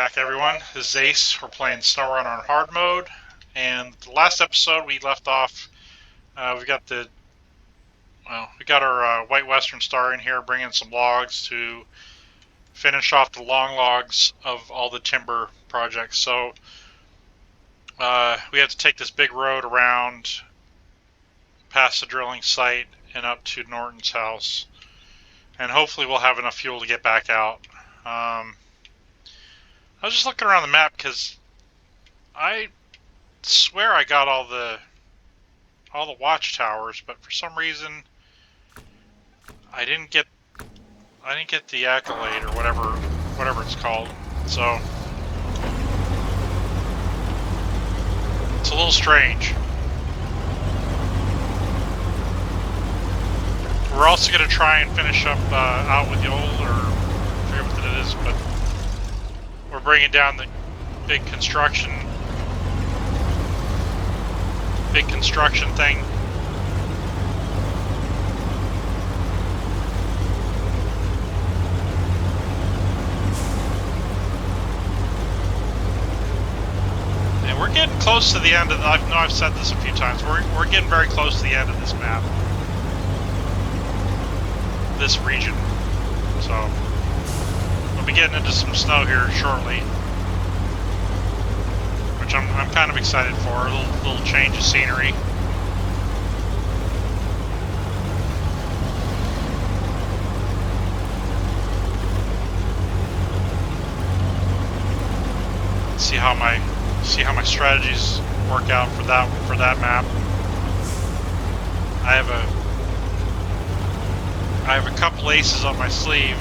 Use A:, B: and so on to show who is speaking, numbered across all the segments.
A: back, everyone. This is Ace. We're playing SnowRunner on hard mode, and the last episode we left off. We got our White Western Star in here, bringing some logs to finish off the long logs of all the timber projects. So we have to take this big road around, past the drilling site, and up to Norton's house, and hopefully we'll have enough fuel to get back out. I was just looking around the map because I swear I got all the watchtowers, but for some reason I didn't get the accolade or whatever it's called. So it's a little strange. We're also going to try and finish up out with the old, or I forget what it is, but we're bringing down the big construction thing. And we're getting close to the end of the, I know I've said this a few times, we're getting very close to the end of this map. This region. So we'll be getting into some snow here shortly, which I'm kind of excited for. A little change of scenery. See how my strategies work out for that map. I have a couple aces up my sleeve.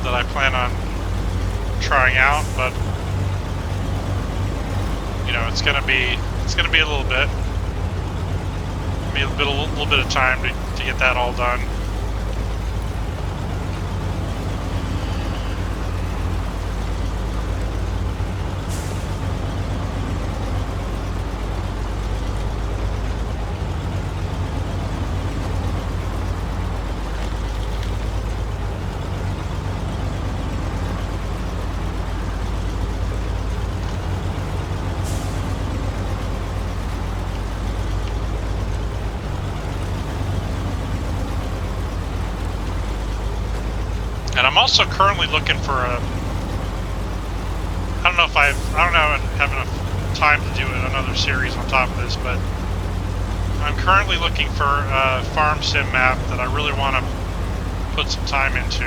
A: That I plan on trying out, but you know, it's gonna be a little bit, a little bit of time to get that all done. And I'm also currently looking for a, I don't know if I have enough time to do another series on top of this, but I'm currently looking for a farm sim map that I really want to put some time into.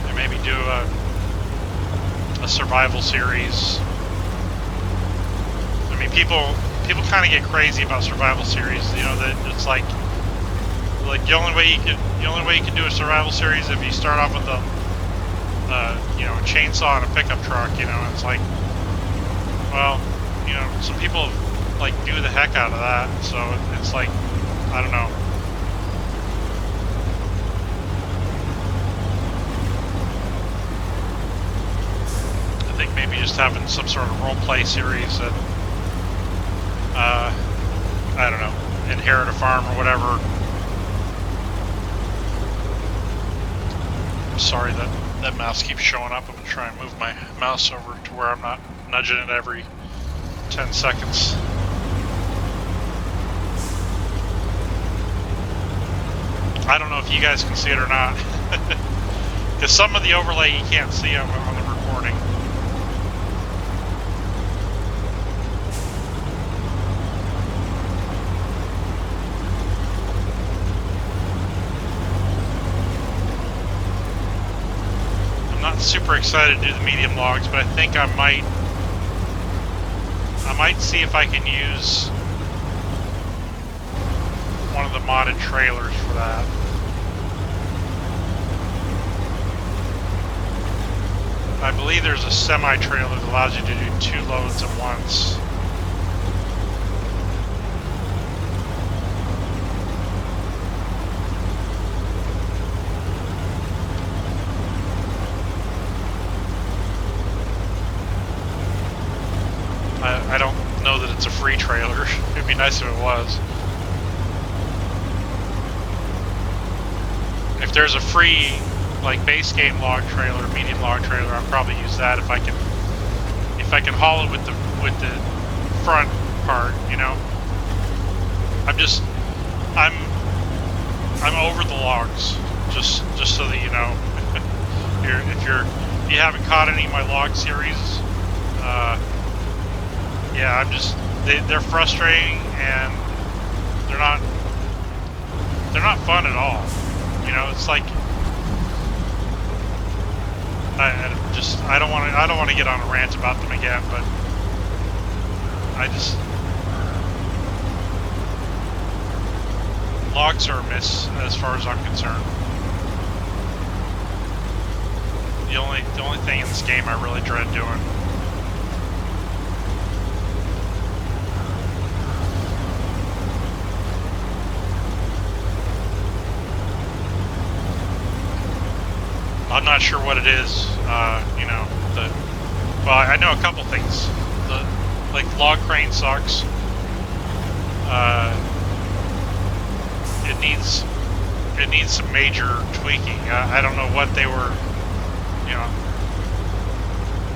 A: And maybe do a survival series. I mean, people kind of get crazy about survival series, you know, that it's like the only way you can do a survival series if you start off with you know, a chainsaw and a pickup truck. You know, it's like, well, you know, some people like do the heck out of that, so it's like, I don't know. I think maybe just having some sort of role play series that I don't know, inherit a farm or whatever. Sorry that mouse keeps showing up. I'm going to try and move my mouse over to where I'm not nudging it every 10 seconds. I don't know if you guys can see it or not. Because some of the overlay you can't see on the recording. Not super excited to do the medium logs, but I think I might see if I can use one of the modded trailers for that. I believe there's a semi-trailer that allows you to do 2 loads at once. I don't know that it's a free trailer. It'd be nice if it was. If there's a free, like, base game log trailer, medium log trailer, I'll probably use that if I can haul it with the front part, you know. I'm over the logs, just so that you know. if you haven't caught any of my log series, yeah, they're frustrating, and they're not fun at all. You know, it's like I don't want to get on a rant about them again, but logs are a miss as far as I'm concerned. The only thing in this game I really dread doing. I'm not sure what it is. You know, well, I know a couple things. Like log crane sucks. It needs some major tweaking. I don't know what they were. You know,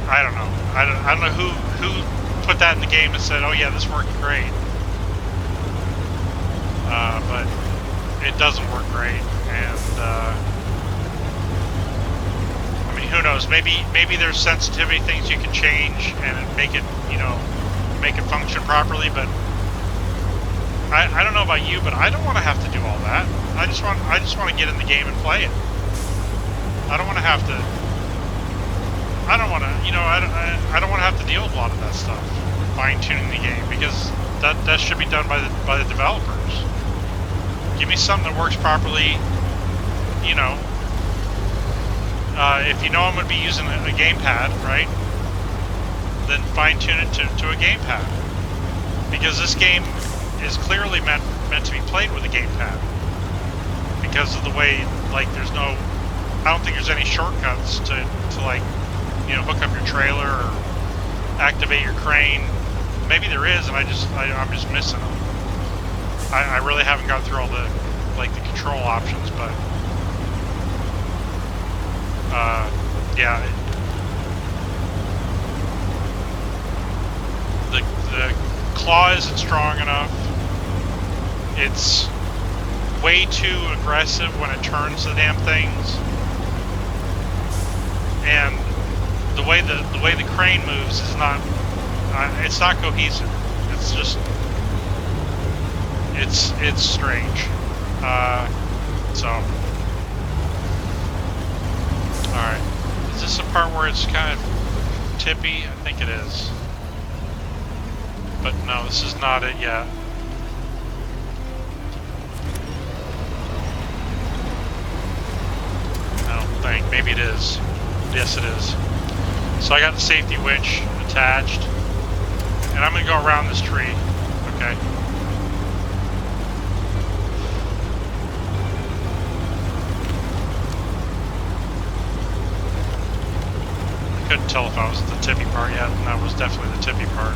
A: I don't know. I don't know who put that in the game and said, "Oh yeah, this worked great." But it doesn't work great, and I mean, who knows? Maybe there's sensitivity things you can change and make it, you know, make it function properly. But I don't know about you, but I don't want to have to do all that. I just want to get in the game and play it. I don't want to have to. I don't want to, you know, I don't want to have to deal with a lot of that stuff, fine tuning the game, because that should be done by the developers. Give me something that works properly, you know. If you know I'm going to be using a gamepad, right? Then fine tune it to a gamepad, because this game is clearly meant to be played with a gamepad, because of the way, like, I don't think there's any shortcuts to like, you know, hook up your trailer or activate your crane. Maybe there is, and I'm just missing them. I really haven't gone through all the control options, but yeah, the claw isn't strong enough. It's way too aggressive when it turns the damn things, and the way the crane moves is not. It's not cohesive. It's just. It's strange. So. All right. Is this a part where it's kind of tippy? I think it is. But no, this is not it yet. I don't think. Maybe it is. Yes, it is. So I got the safety winch attached, and I'm going to go around this tree. Okay. I couldn't tell if I was at the tippy part yet, and that was definitely the tippy part.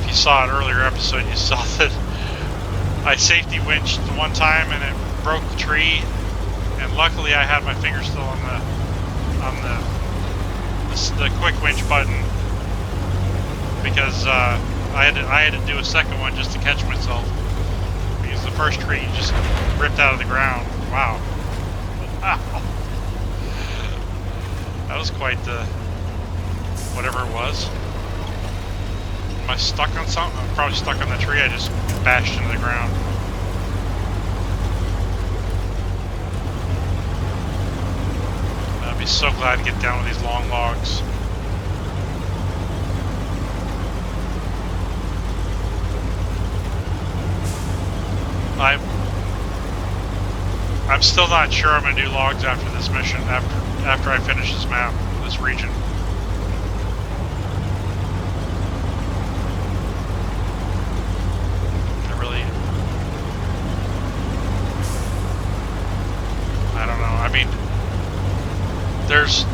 A: If you saw an earlier episode, you saw that I safety winched one time and it broke the tree. And luckily, I had my finger still on the quick winch button, because I had to do a second one just to catch myself, because the first tree just ripped out of the ground. Wow, wow, that was quite the whatever it was. Am I stuck on something? I'm probably stuck on the tree. I just bashed into the ground. I'd be so glad to get down with these long logs. I'm still not sure I'm going to do logs after this mission, after I finish this map, this region. I don't know. I mean, there's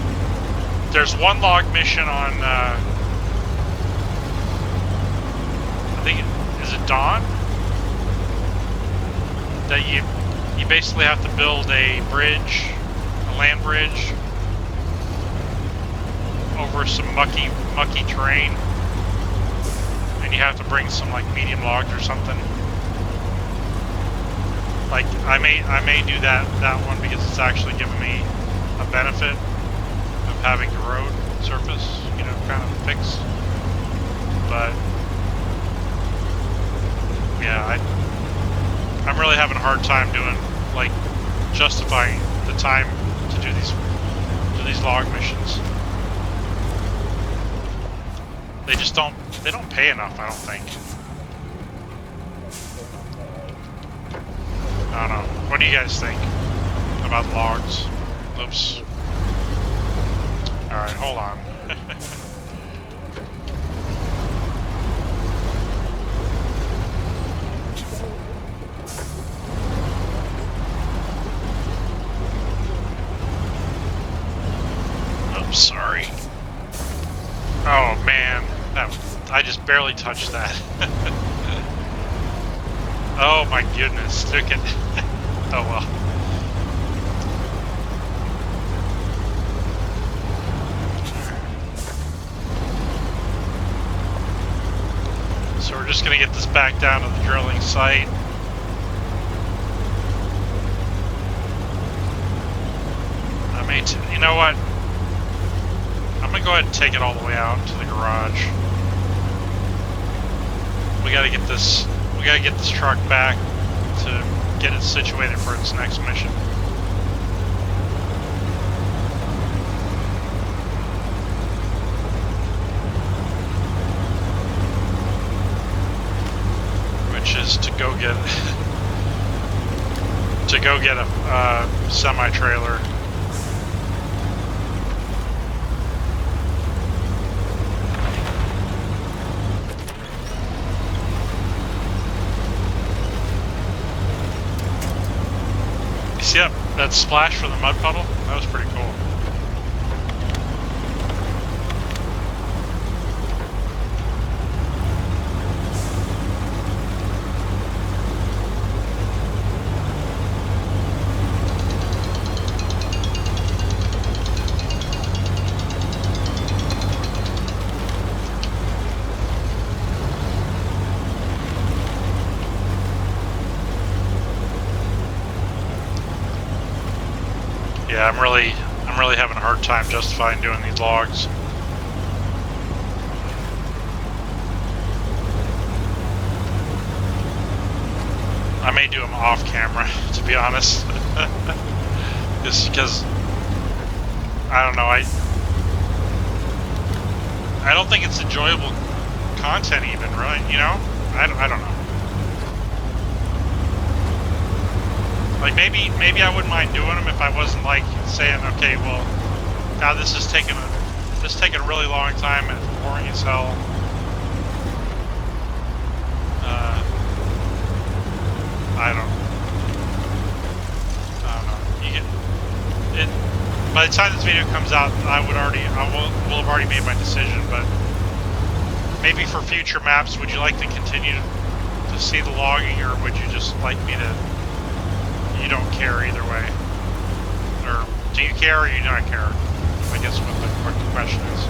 A: one log mission on, I think, is it Dawn? that you basically have to build a bridge, a land bridge, over some mucky terrain, and you have to bring some like medium logs or something. Like I may do that one because it's actually giving me a benefit of having the road surface, you know, kind of fixed. But yeah, I'm really having a hard time doing, like, justifying the time to do these log missions. They just don't pay enough, I don't think. I don't know. What do you guys think about logs? Oops. Alright, hold on. Oops, sorry. Oh man, I just barely touched that. Oh my goodness, look at... Oh well. So we're just going to get this back down to the drilling site. You know what? I'm going to go ahead and take it all the way out to the garage. We got to get this truck back to get it situated for its next mission. Which is to go get a semi-trailer. Yep, that splash from the mud puddle, that was pretty cool. Yeah, I'm really having a hard time justifying doing these logs. I may do them off camera, to be honest. Just because I don't know, I don't think it's enjoyable content even, right? You know? I don't know. Like maybe I wouldn't mind doing them if I wasn't like saying, okay, well, now this is taking a really long time and boring as hell. I don't know. By the time this video comes out, I will have already made my decision. But maybe for future maps, would you like to continue to see the logging, or would you just like me to? You don't care either way, or do you care or you not care? I guess what the question is.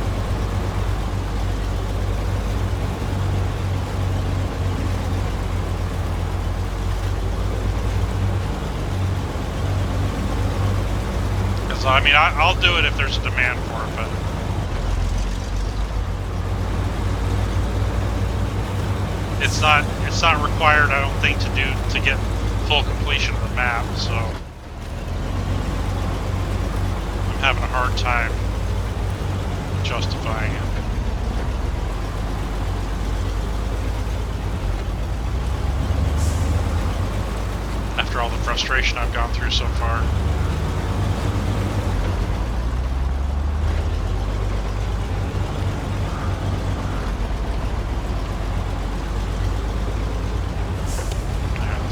A: Because I mean, I'll do it if there's a demand for it, but it's not required, I don't think, to get full completion of the map, so I'm having a hard time justifying it. After all the frustration I've gone through so far.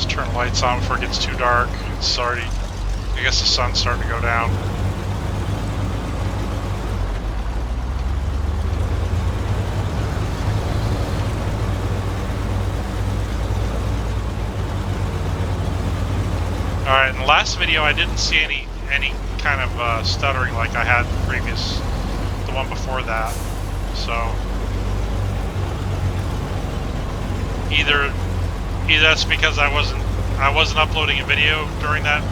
A: Turn the lights on before it gets too dark. It's already, I guess the sun's starting to go down. the last video, I didn't see any kind of stuttering like I had the one before that. So either that's because I wasn't uploading a video during that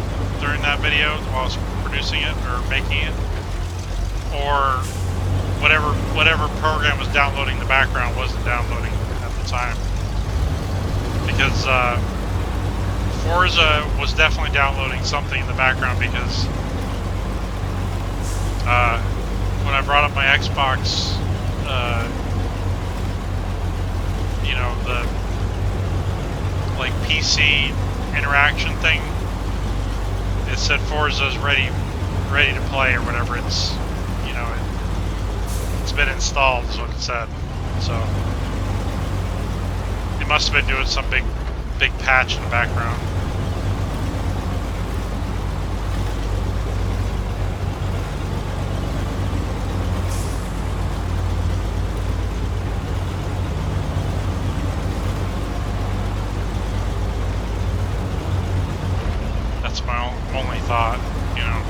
A: video while I was producing it or making it, or whatever program was downloading the background wasn't downloading at the time, because Forza was definitely downloading something in the background, because when I brought up my Xbox, you know, the like PC interaction thing, it said Forza's ready to play or whatever. It's, you know, it's been installed is what it said. So it must have been doing some big patch in the background. That's my only thought, you know.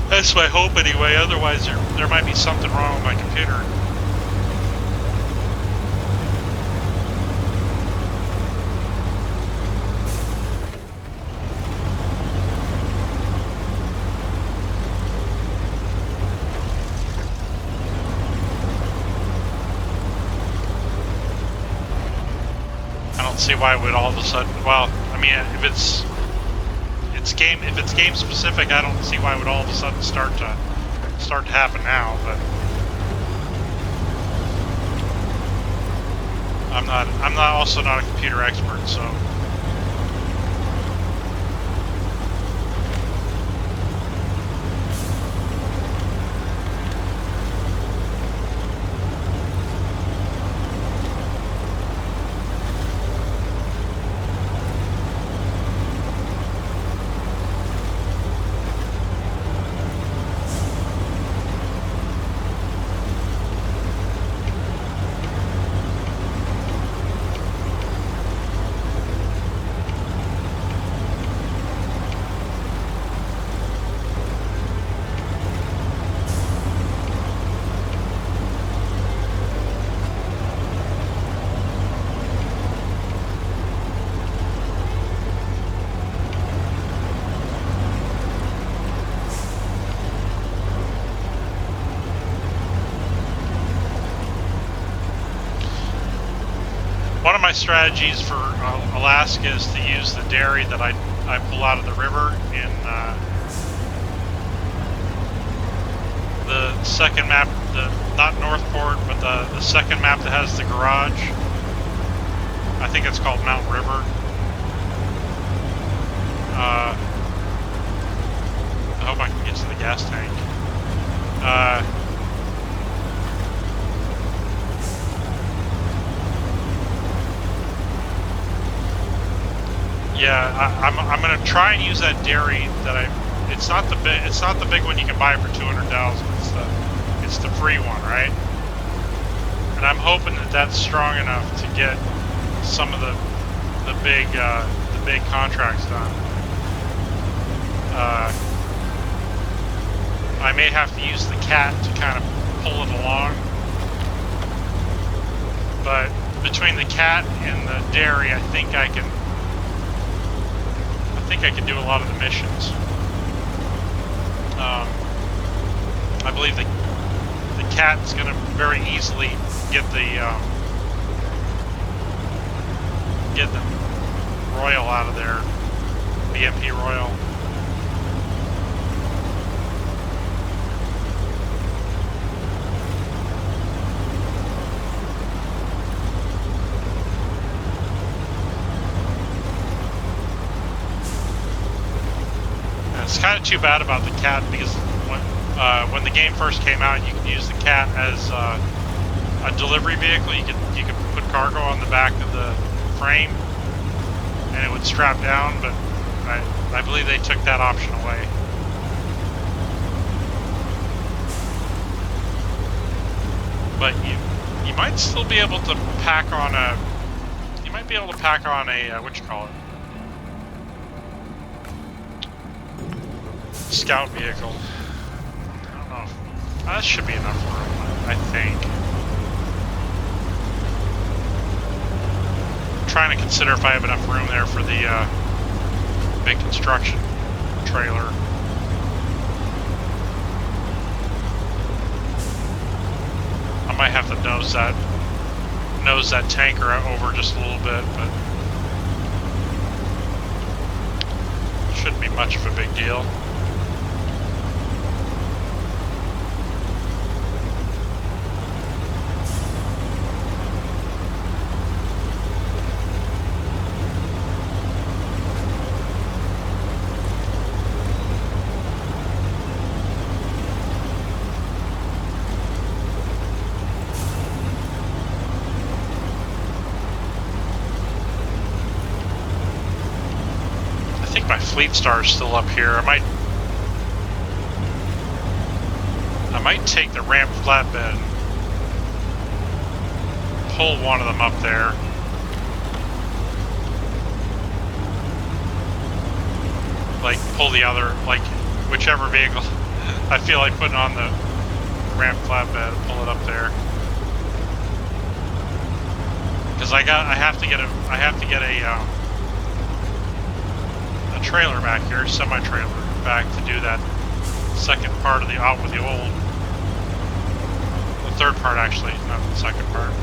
A: That's my hope anyway, otherwise there might be something wrong with my computer. I don't see why it would all of a sudden, well, I mean, if it's game specific, I don't see why it would all of a sudden start to happen now, but I'm also not a computer expert, so one of my strategies for Alaska is to use the dairy that I pull out of the river in the second map, not Northport, but the second map that has the garage. I think it's called Mountain River. I hope I can get to the gas tank. Yeah, I'm gonna try and use that dairy that it's not the big one you can buy for 200,000. It's the free one, right? And I'm hoping that that's strong enough to get some of the big contracts done. I may have to use the cat to kind of pull it along, but between the cat and the dairy, I think I can do a lot of the missions. I believe the cat's going to very easily get the Royal out of there, BMP Royal. It's kind of too bad about the cat, because when the game first came out, you could use the cat as a delivery vehicle. You could put cargo on the back of the frame, and it would strap down. But I believe they took that option away. but you might still be able to pack on a. You might be able to pack on a what you call it? Scout vehicle. I don't know. That should be enough room, I think. I'm trying to consider if I have enough room there for the big construction trailer. I might have to nose that tanker over just a little bit, but shouldn't be much of a big deal. Fleet Star's still up here. I might take the ramp flatbed, pull one of them up there. Like pull the other, like whichever vehicle I feel like putting on the ramp flatbed, pull it up there. Because I have to get a trailer back here, semi-trailer back to do that second part of the out with the old. The third part actually, not the second part.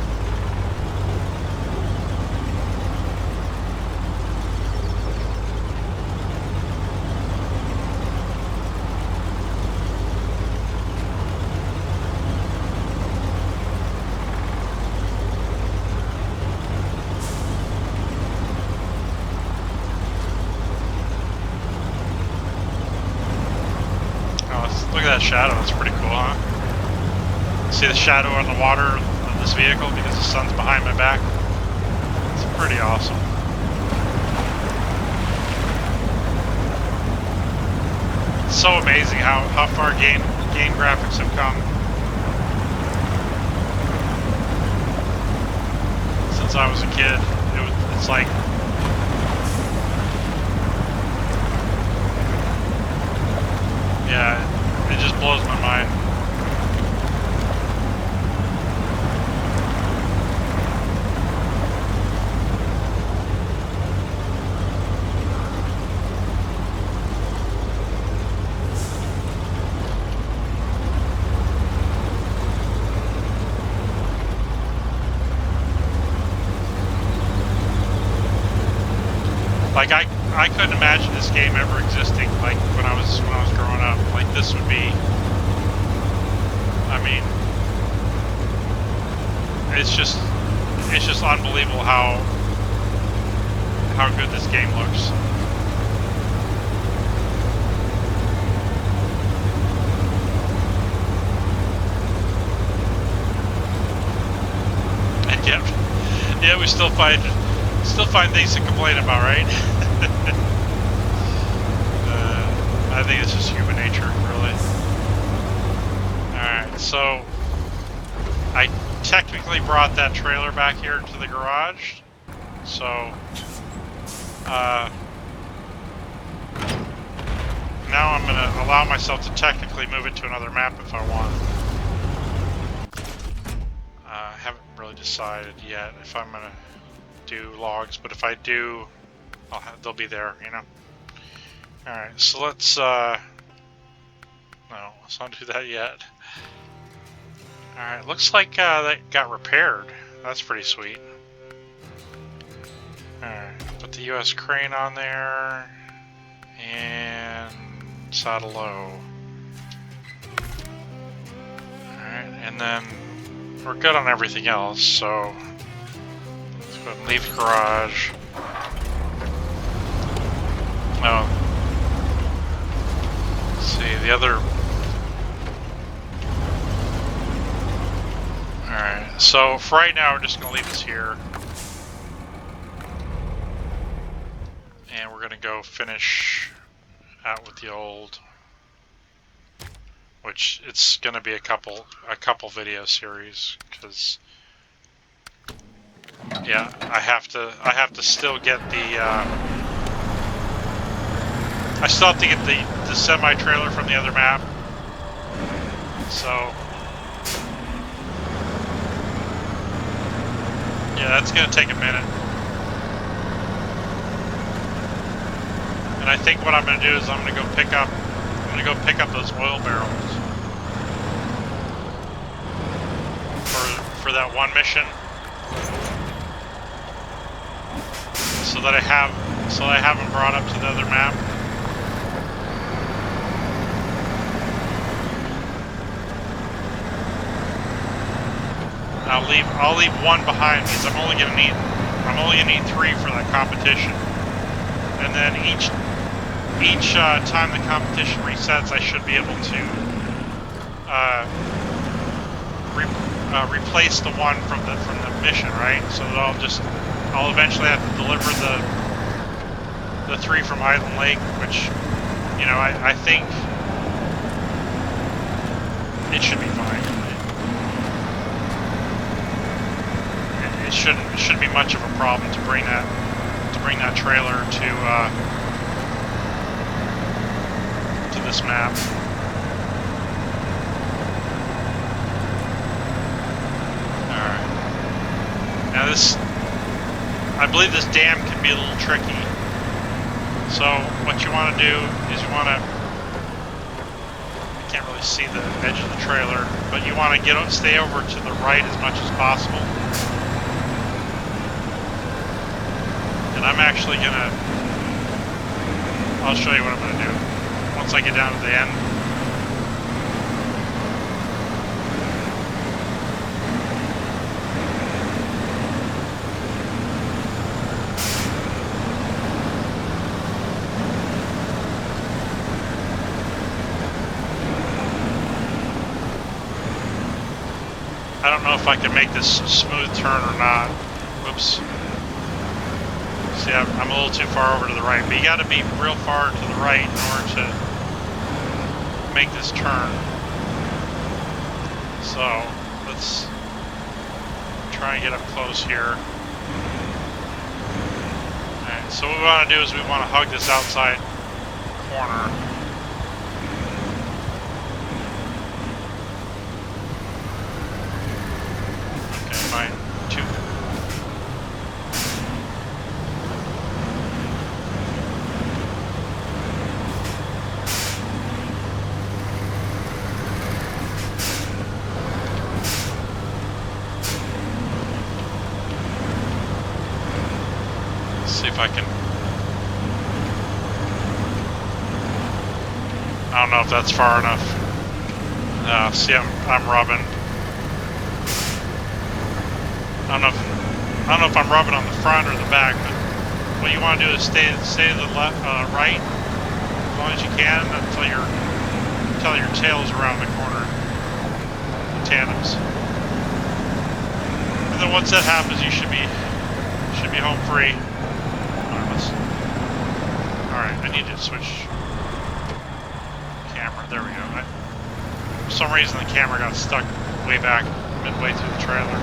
A: Look at that shadow, that's pretty cool, huh? See the shadow on the water of this vehicle because the sun's behind my back? It's pretty awesome. It's so amazing how far game graphics have come since I was a kid. It's like yeah, it just blows my mind. Like I couldn't imagine this game ever existing. Like when I was growing up, like this would be. I mean, it's just unbelievable how good this game looks. And yeah, we still find things to complain about, right? I think it's just human nature, really. Alright, so I technically brought that trailer back here to the garage. So now I'm going to allow myself to technically move it to another map if I want. I haven't really decided yet if I'm going to do logs, but if I do, they'll be there, you know. Alright, so let's no, let's not do that yet. Alright, looks like that got repaired. That's pretty sweet. Alright, put the US crane on there and saddle low. Alright, and then we're good on everything else, so let's go ahead and leave the garage. Oh. See, the other... Alright, so for right now we're just going to leave this here. And we're going to go finish out with the old which it's going to be a couple video series, because yeah, I have to still get the I still have to get the semi trailer from the other map, so yeah, that's going to take a minute. And I think what I'm going to do is I'm going to go pick up those oil barrels for that one mission, so that I have them brought up to the other map. I'll leave one behind because I'm only gonna need 3 for that competition, and then each time the competition resets, I should be able to replace the one from the mission, right? So that I'll eventually have to deliver the 3 from Island Lake, which, you know, I think it should be fine. It shouldn't be much of a problem to bring that trailer to this map. All right. Now I believe this dam can be a little tricky. So what you want to do is I can't really see the edge of the trailer, but you want to stay over to the right as much as possible. And I'm actually I'll show you what I'm gonna do once I get down to the end. I don't know if I can make this smooth turn or not. Whoops. See, I'm a little too far over to the right, but you got to be real far to the right in order to make this turn. So let's try and get up close here. Alright, so what we want to do is we want to hug this outside corner. Okay, fine. 2. See if I can. I don't know if that's far enough. See, I'm rubbing. I don't know if I'm rubbing on the front or the back, but what you want to do is stay to the left, right, as long as you can until your tail is around the corner. The tandems. And then once that happens, you should be home free. Alright, I need to switch camera. There we go. For some reason the camera got stuck way back midway through the trailer.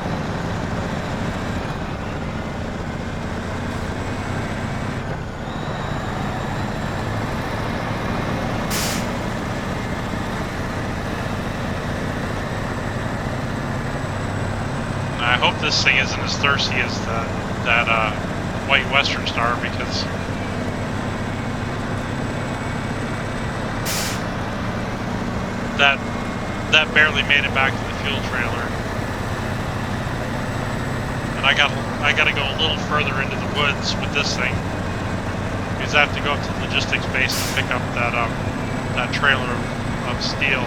A: Now, I hope this thing isn't as thirsty as that White Western Star, because that barely made it back to the fuel trailer, and I got to go a little further into the woods with this thing because I have to go up to the logistics base to pick up that trailer of steel.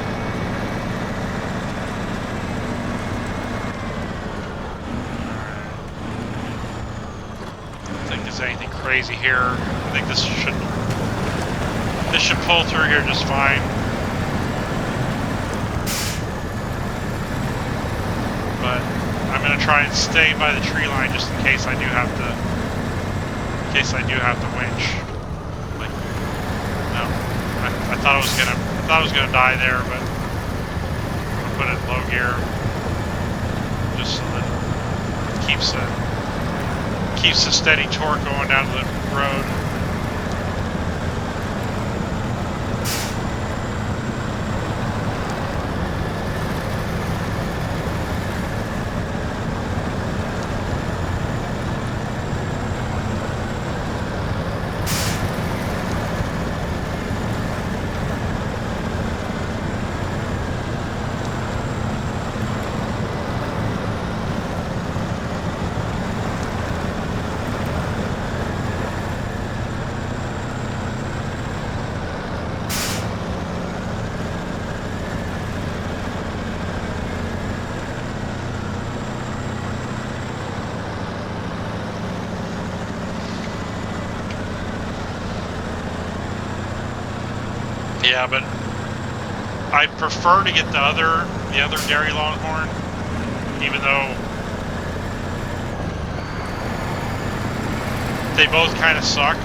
A: I don't think there's anything crazy here. I think this should pull through here just fine. But I'm gonna try and stay by the tree line just in case I do have to winch. Like, no, I thought I was gonna die there, but put it in low gear, just so that it keeps the steady torque going down the road. Yeah, but I prefer to get the other Dairy Longhorn, even though they both kind of suck.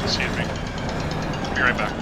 A: Excuse me. Be right back.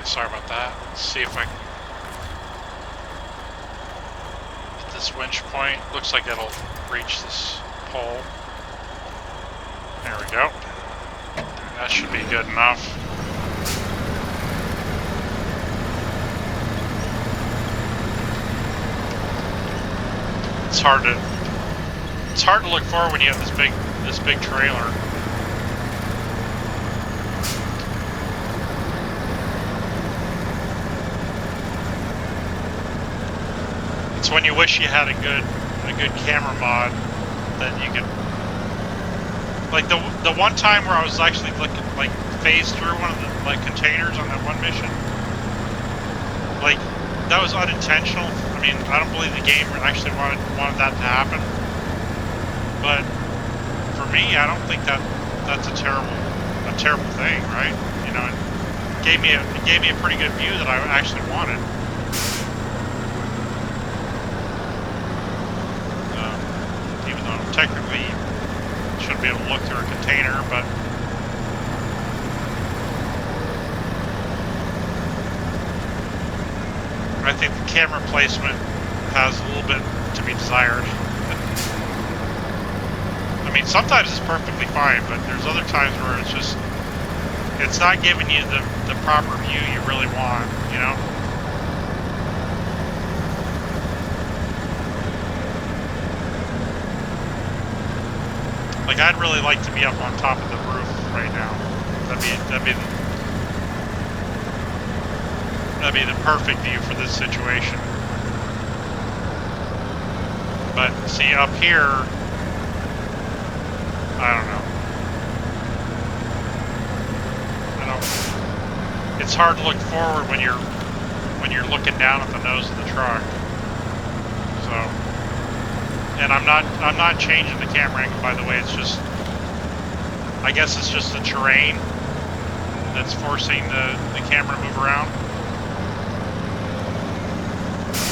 A: Sorry about that. Let's see if I can get this winch point. Looks like it'll reach this pole. There we go. That should be good enough. It's hard to look forward when you have this big trailer. It's when you wish you had a good camera mod that you could, like the one time where I was actually looking, like, phased through one of the containers on that one mission. Like, that was unintentional. I mean, I don't believe the game actually wanted that to happen. But for me, I don't think that's a terrible thing, right? You know, it gave me a pretty good view that I actually wanted. Even though technically shouldn't be able to look through a container, but I think the camera placement has a little bit to be desired. I mean, sometimes it's perfectly fine, but there's other times where it's just, it's not giving you the proper view you really want, you know? Like, I'd really like to be up on top of the roof right now. That'd be the perfect view for this situation. But see, up here, I don't know. It's hard to look forward when you're looking down at the nose of the truck. So, and I'm not changing the camera angle, by the way. It's just, I guess it's just the terrain that's forcing the camera to move around.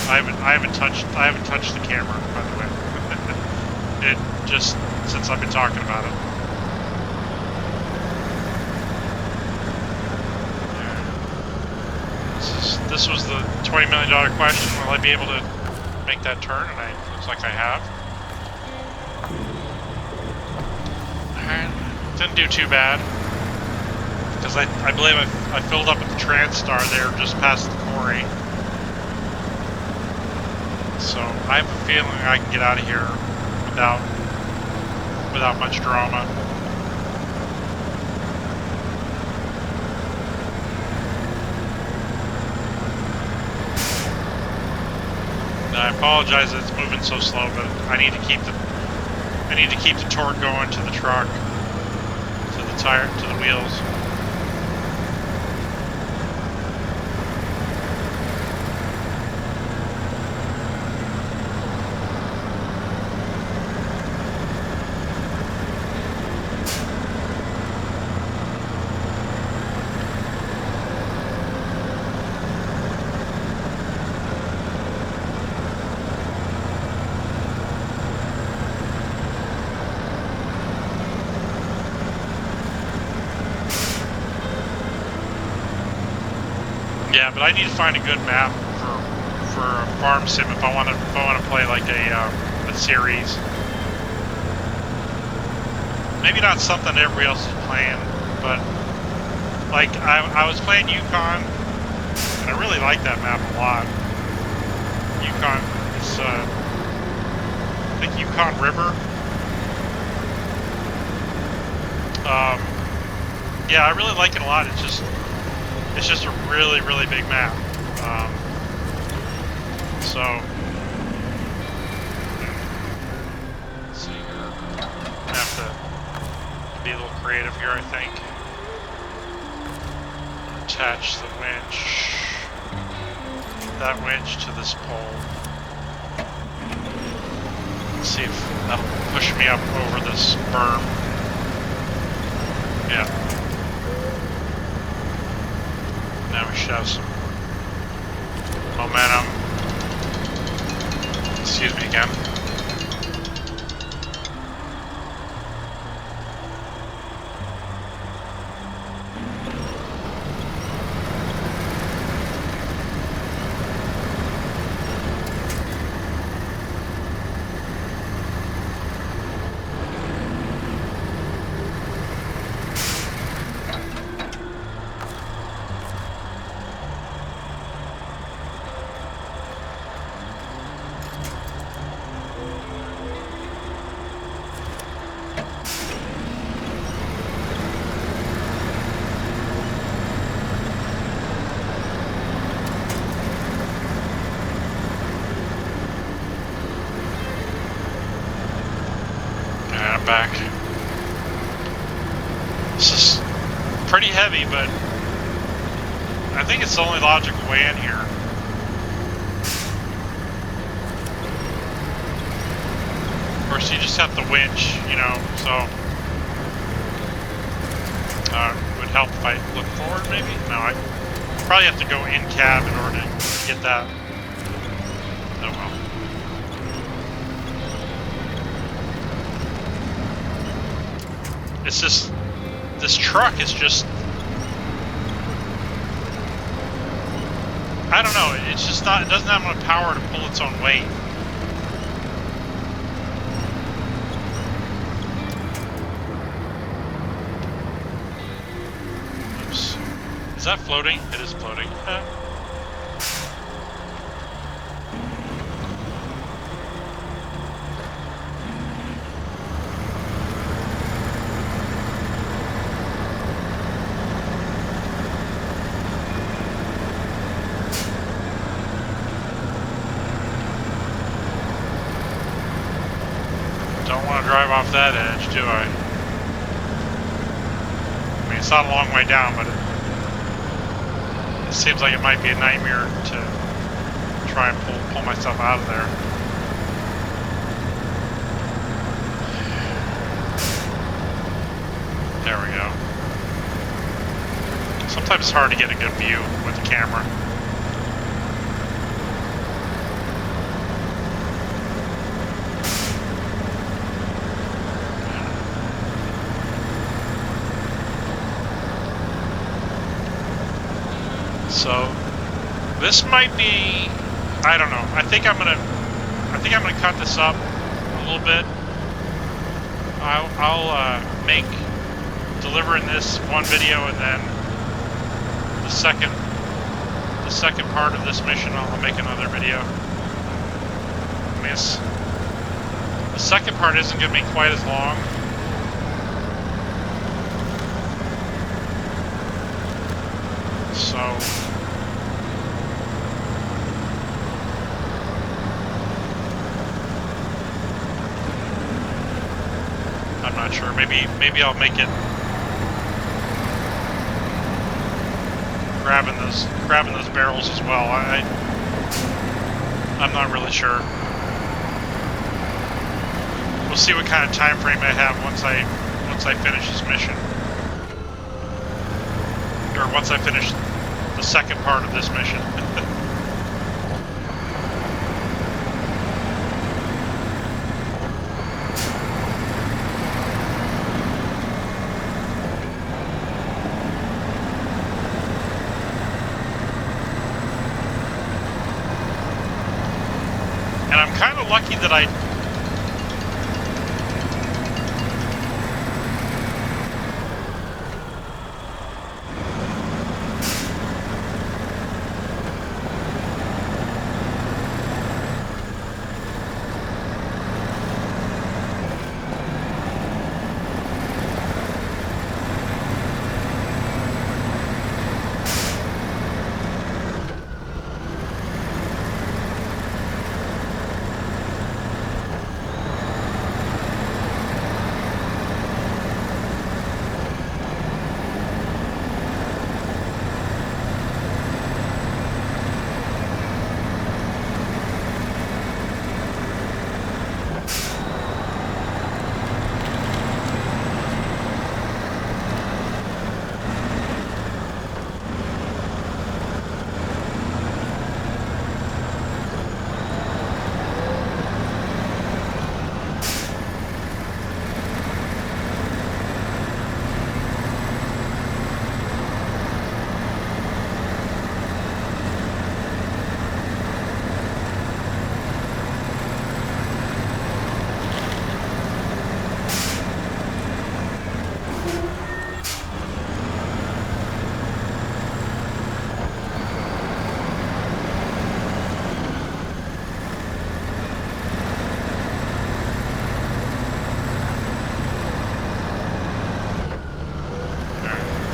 A: I haven't touched the camera, by the way. It just, since I've been talking about it. This was the $20 million question. Will I be able to make that turn? And it looks like I have. Alright, didn't do too bad. Because I believe I filled up at the TransStar there just past the quarry. So I have a feeling I can get out of here without much drama. I apologize that it's moving so slow, but I need to keep the torque going to the truck, to the tire, to the wheels. Yeah, but I need to find a good map for a farm sim if I want to play like a series. Maybe not something everybody else is playing, but like I was playing Yukon, and I really like that map a lot. Yukon is I think Yukon River. Yeah, I really like it a lot. It's just a really, really big map. So, let's see here. I'm gonna have to be a little creative here, I think. Attach the winch, that winch to this pole. Let's see if that'll push me up over this berm. Yeah. Now we should have some momentum. Excuse me again. Back. This is pretty heavy, but I think it's the only logical way in here. Of course, you just have the winch, you know, so it would help if I look forward, maybe? No, I probably have to go in cab in order to get that. Oh well. It's just, this truck is just, I don't know. It's just not. It doesn't have enough power to pull its own weight. Oops. Is that floating? It is floating. Don't want to drive off that edge, do I? I mean, it's not a long way down, but it seems like it might be a nightmare to try and pull myself out of there. There we go. Sometimes it's hard to get a good view with the camera. So this might be, I don't know. I think I'm gonna cut this up a little bit. I'll make delivering this one video, and then the second part of this mission I'll make another video. I mean, the second part isn't gonna be quite as long. So I'm not sure. Maybe I'll make it grabbing those barrels as well. I'm not really sure. We'll see what kind of time frame I have once I finish this mission, or once I finish the second part of this mission. And I'm kind of lucky that I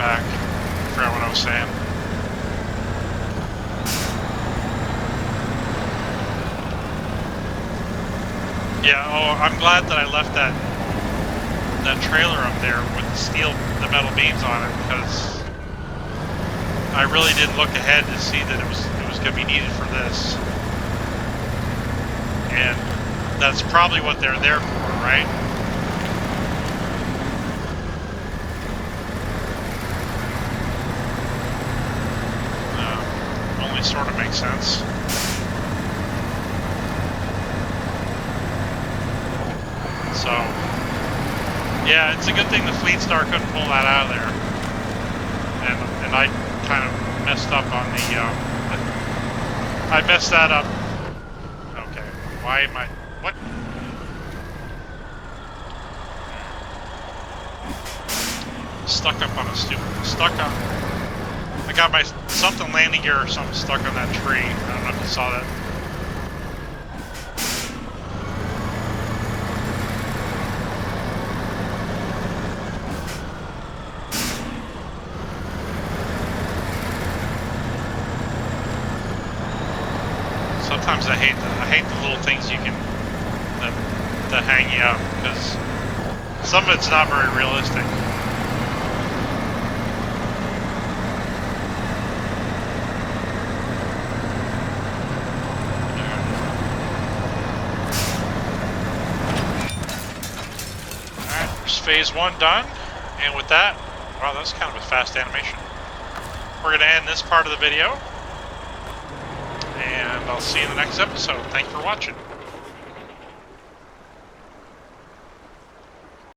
A: back. I forgot what I was saying. Yeah, oh, I'm glad that I left that trailer up there with the metal beams on it, because I really didn't look ahead to see that it was going to be needed for this. And that's probably what they're there for, right? Only sort of makes sense. So, yeah, it's a good thing the Fleet Star couldn't pull that out of there. And I kind of messed up on I messed that up. Okay. Why am I... What? Stuck up on a stupid... Stuck up... I got my something landing gear or something stuck on that tree. I don't know if you saw that. Sometimes I hate the little things you can that hang you up, because some of it's not very realistic. Alright, there's phase 1 done, and with that, wow, that's kind of a fast animation. We're going to end this part of the video. And I'll see you in the next episode. Thanks for watching.